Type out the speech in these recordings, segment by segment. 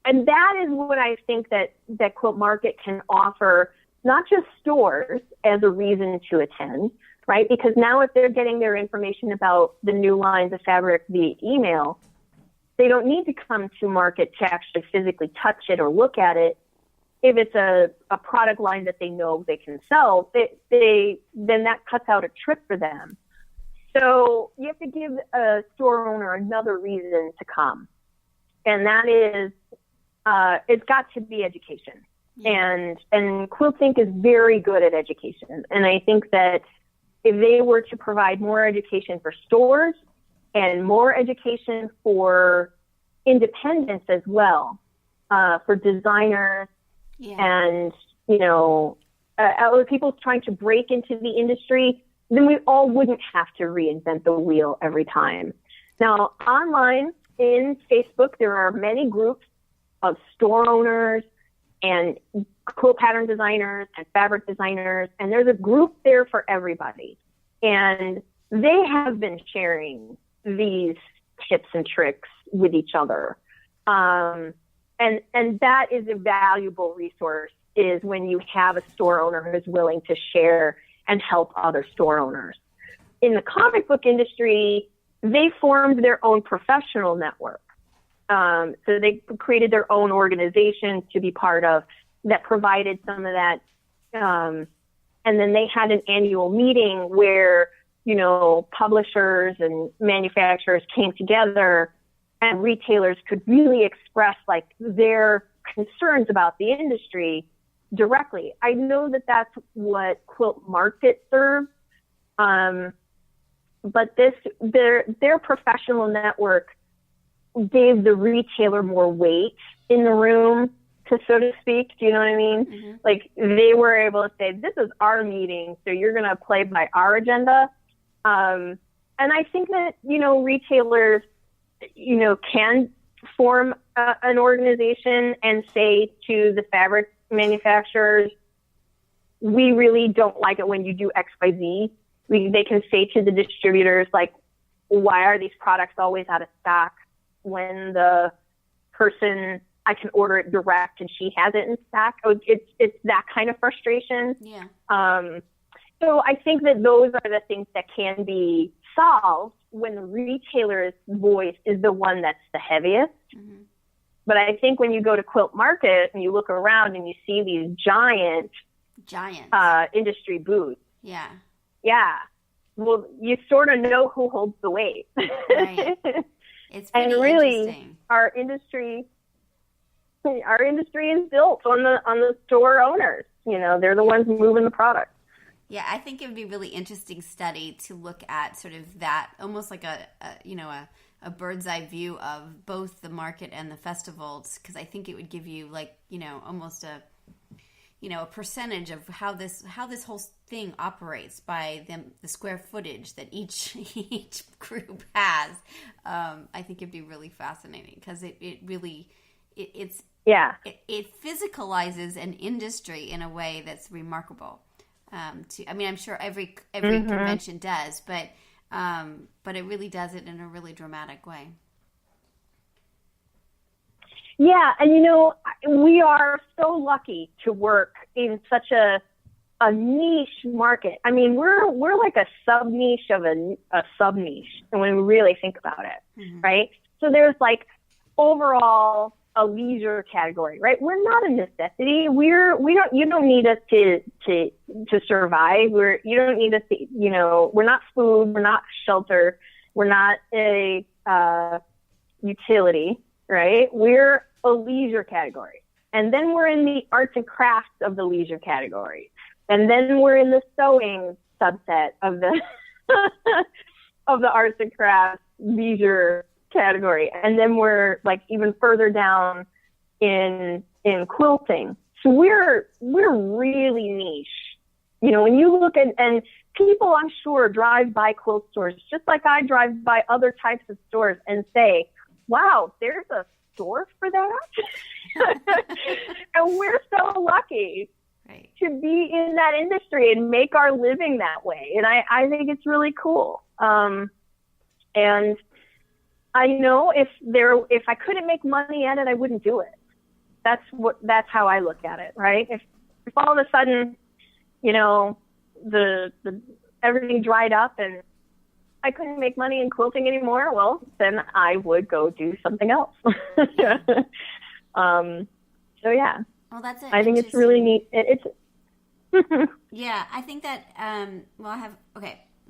and that is what I think that Quilt Market can offer, not just stores as a reason to attend, right? Because now if they're getting their information about the new lines of fabric via email, they don't need to come to market to actually physically touch it or look at it. If it's a product line that they know they can sell, then that cuts out a trip for them. So you have to give a store owner another reason to come. And that is, it's got to be education. Yeah. And Quilt Inc. is very good at education. And I think that if they were to provide more education for stores and more education for independents as well, for designers, and, other people trying to break into the industry, then we all wouldn't have to reinvent the wheel every time. Now, online in Facebook, there are many groups of store owners and quilt pattern designers and fabric designers, and there's a group there for everybody. And they have been sharing these tips and tricks with each other. And that is a valuable resource, is when you have a store owner who's willing to share and help other store owners. In the comic book industry, they formed their own professional network. So they created their own organization to be part of that provided some of that. And then they had an annual meeting where, publishers and manufacturers came together and retailers could really express like their concerns about the industry directly. I know that that's what Quilt Market serves. But their professional network gave the retailer more weight in the room, so to speak. Do you know what I mean? Mm-hmm. Like, they were able to say, this is our meeting, so you're going to play by our agenda. And I think that, retailers, can form an organization and say to the fabric manufacturers, we really don't like it when you do X, Y, Z. They can say to the distributors, like, why are these products always out of stock when the person, I can order it direct and she has it in stock? It's that kind of frustration. Yeah. So I think that those are the things that can be solved when the retailer's voice is the one that's the heaviest. Mm-hmm. But I think when you go to Quilt Market and you look around and you see these giant industry booths. Yeah. Yeah. Well, you sort of know who holds the weight. Right. It's pretty and really interesting. Our industry is built on the store owners. They're the ones moving the product. Yeah, I think it would be a really interesting study to look at sort of that, almost like a bird's eye view of both the market and the festivals, because I think it would give you almost a percentage of how this whole thing operates by the square footage that each group has. I think it'd be really fascinating because it physicalizes an industry in a way that's remarkable. I'm sure every mm-hmm. convention does, but it really does it in a really dramatic way. Yeah, and we are so lucky to work in such a niche market. I mean, we're like a sub niche of a sub niche, and when we really think about it, mm-hmm. right? So there's like overall a leisure category, right? We're not a necessity. You don't need us to survive. You don't need us to, we're not food, we're not shelter, we're not a utility, right? We're a leisure category. And then we're in the arts and crafts of the leisure category. And then we're in the sewing subset of the of the arts and crafts leisure category. And then we're like even further down in quilting. So we're really niche. When you look at, and people I'm sure drive by quilt stores just like I drive by other types of stores and say, wow, there's a store for that. And we're so lucky to be in that industry and make our living that way. And I think it's really cool. And I know if I couldn't make money at it, I wouldn't do it. That's how I look at it, right? If all of a sudden, you know, the everything dried up and I couldn't make money in quilting anymore, well, then I would go do something else. So yeah. Well, I think it's really neat. It's yeah, I think that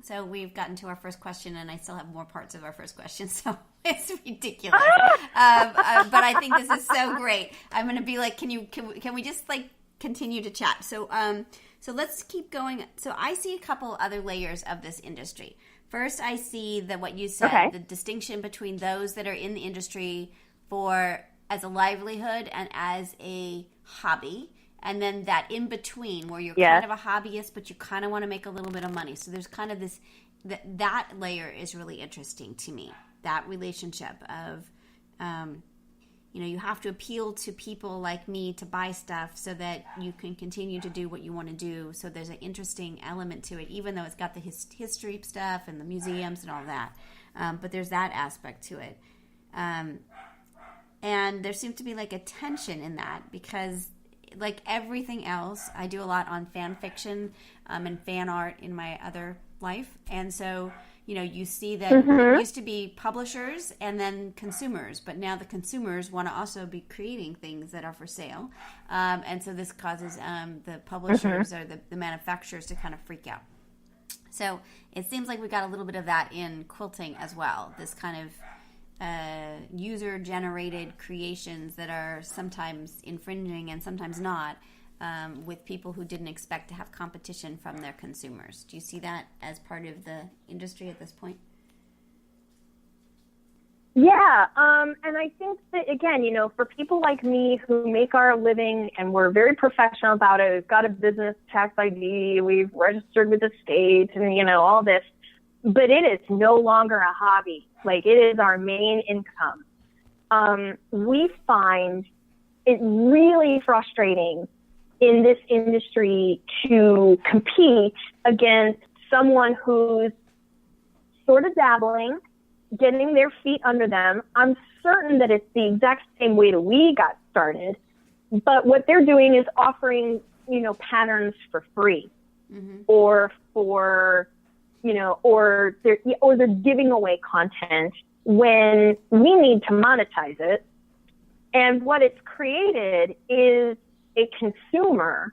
so we've gotten to our first question, and I still have more parts of our first question, so it's ridiculous. But I think this is so great. I'm going to be like, can we just like continue to chat? So let's keep going. So I see a couple other layers of this industry. First, I see that what you said, the distinction between those that are in the industry as a livelihood and as a hobby. And then that in between where you're kind of a hobbyist, but you kind of want to make a little bit of money. So there's kind of this, that layer is really interesting to me. That relationship of, you have to appeal to people like me to buy stuff so that you can continue to do what you want to do. So there's an interesting element to it, even though it's got the history stuff and the museums and all that. But there's that aspect to it. And there seems to be like a tension in that because like everything else, I do a lot on fan fiction and fan art in my other life. And so, you see that it used to be publishers and then consumers, but now the consumers want to also be creating things that are for sale. And so this causes the publishers or the manufacturers to kind of freak out. So it seems like we got a little bit of that in quilting as well, this kind of user-generated creations that are sometimes infringing and sometimes not, with people who didn't expect to have competition from their consumers. Do you see that as part of the industry at this point? Yeah, and I think that, again, for people like me who make our living and we're very professional about it, we've got a business tax ID, we've registered with the state and, all this, but it is no longer a hobby. Like, it is our main income. We find it really frustrating in this industry to compete against someone who's sort of dabbling, getting their feet under them. I'm certain that it's the exact same way that we got started, but what they're doing is offering, patterns for free, or for, or they're giving away content when we need to monetize it. And what it's created is a consumer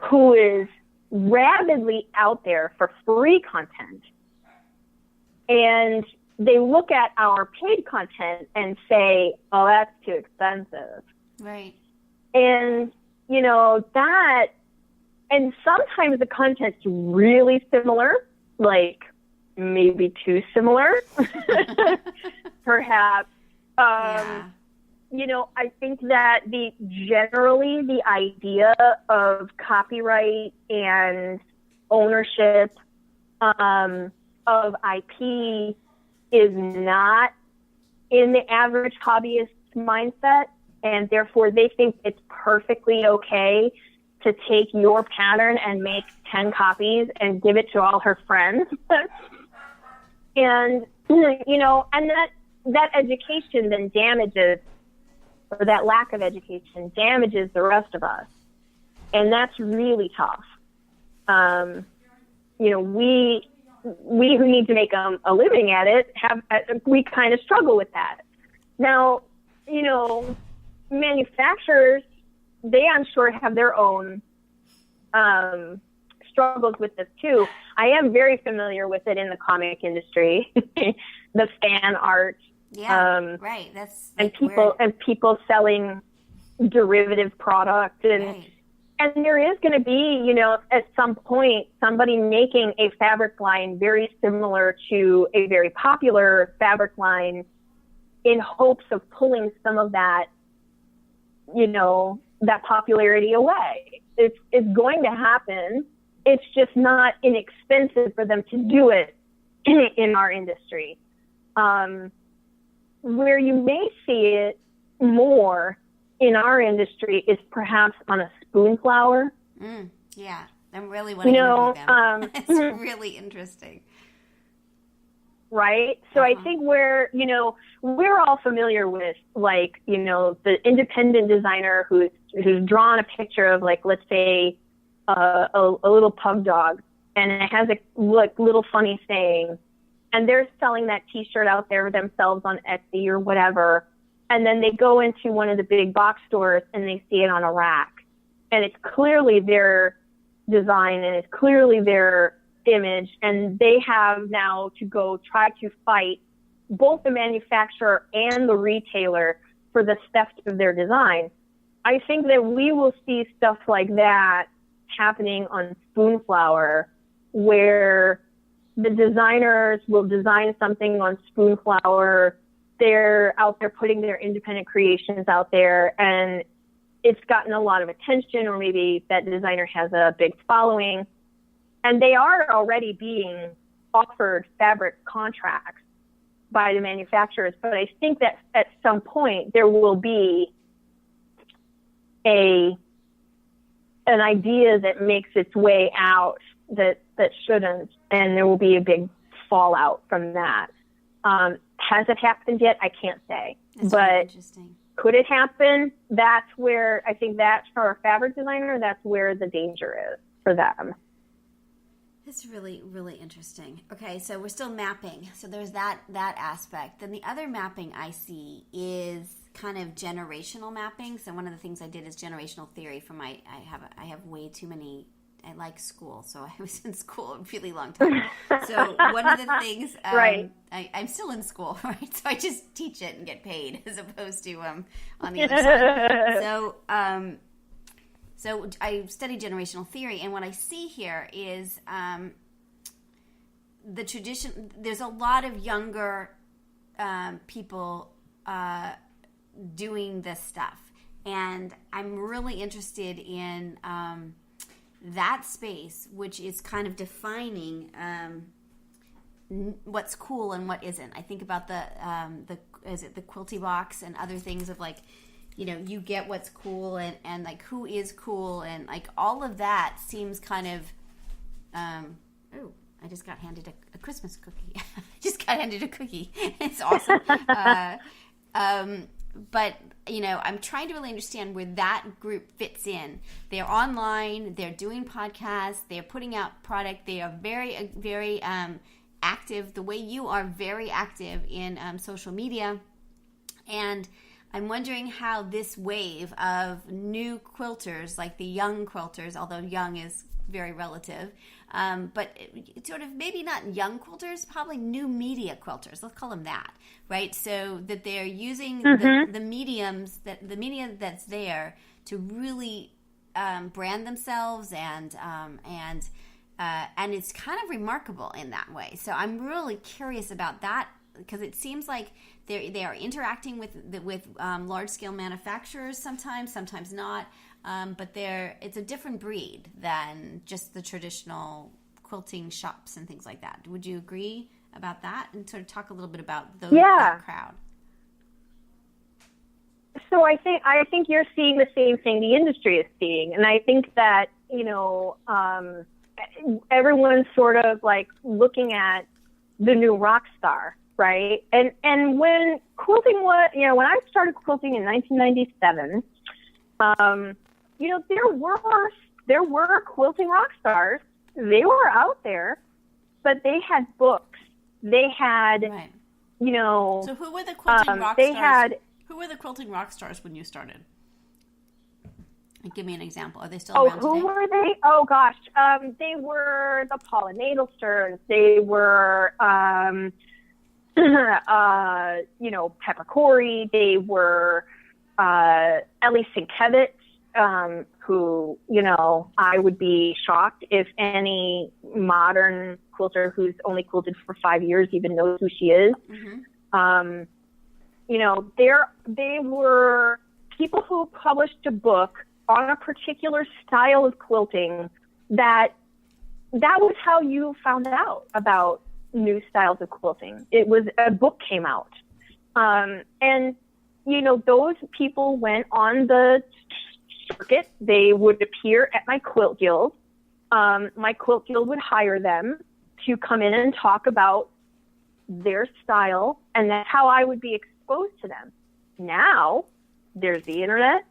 who is rabidly out there for free content. And they look at our paid content and say, oh, that's too expensive. Right. And, that, and sometimes the content's really similar, like maybe too similar, perhaps. I think that generally the idea of copyright and ownership of IP is not in the average hobbyist mindset, and therefore they think it's perfectly okay to take your pattern and make 10 copies and give it to all her friends. And, and that education then damages, or that lack of education damages the rest of us. And that's really tough. We who need to make a living at it we kind of struggle with that. Now, manufacturers, they, I'm sure, have their own struggles with this too. I am very familiar with it in the comic industry, the fan art. Yeah, right. That's like people selling derivative product and there is going to be, at some point, somebody making a fabric line very similar to a very popular fabric line in hopes of pulling some of that, that popularity away. It's going to happen. It's just not inexpensive for them to do it in our industry. Where you may see it more in our industry is perhaps on a spoon flower. Yeah, I'm really want to interview them. It's really interesting. right? So I think we're all familiar with, like, the independent designer who's drawn a picture of, like, let's say a little pug dog, and it has a little funny saying, and they're selling that T-shirt out there themselves on Etsy or whatever, and then they go into one of the big box stores and they see it on a rack, and it's clearly their design and it's clearly their image, and they have now to go try to fight both the manufacturer and the retailer for the theft of their design. I think that we will see stuff like that happening on Spoonflower, where the designers will design something on Spoonflower. They're out there putting their independent creations out there, and it's gotten a lot of attention, or maybe that designer has a big following, and they are already being offered fabric contracts by the manufacturers. But I think that at some point there will be an idea that makes its way out that shouldn't, and there will be a big fallout from that. Has it happened yet? I can't say. That's but really interesting. Could it happen? That's where I think that for a fabric designer, that's where the danger is for them. That's really, really interesting. Okay, so we're still mapping. So there's that aspect. Then the other mapping I see is kind of generational mapping. So one of the things I did is generational theory for I have way too many. I like school, so I was in school a really long time. So one of the things, right. I'm still in school, right? So I just teach it and get paid, as opposed to on the other side. So I study generational theory, and what I see here is the tradition. There's a lot of younger people doing this stuff, and I'm really interested in that space, which is kind of defining what's cool and what isn't. I think about the quilty box and other things of, like, you get what's cool and like who is cool, and like all of that seems kind of I just got handed a Christmas cookie. I just got handed a cookie. It's awesome. But I'm trying to really understand where that group fits in. They're online, they're doing podcasts, they're putting out product, they are very, very active, the way you are very active in social media. And I'm wondering how this wave of new quilters, like the young quilters, although young is very relative, but it's sort of maybe not young quilters, probably new media quilters. Let's call them that, right? So that they're using the mediums, the media that's there to really brand themselves, and it's kind of remarkable in that way. So I'm really curious about that, because it seems like they are interacting with large scale manufacturers sometimes not. But it's a different breed than just the traditional quilting shops and things like that. Would you agree about that, and sort of talk a little bit about that crowd? So I think you're seeing the same thing the industry is seeing, and I think that everyone's sort of like looking at the new rock star, right? And when quilting was, when I started quilting in 1997. There were quilting rock stars. They were out there, but they had books. They had, right. So who were the quilting rock stars? Who were the quilting rock stars when you started? Give me an example. Are they still around today? Who were they? Oh gosh, they were the Paula Nadelsterns. They were, Pepper Corey. They were Ellie Sienkiewicz. Who, I would be shocked if any modern quilter who's only quilted for 5 years even knows who she is. Mm-hmm. They were people who published a book on a particular style of quilting that was how you found out about new styles of quilting. It was a book came out. And those people went on the circuit. They would appear at my quilt guild. My quilt guild would hire them to come in and talk about their style, and that's how I would be exposed to them. Now, there's the internet,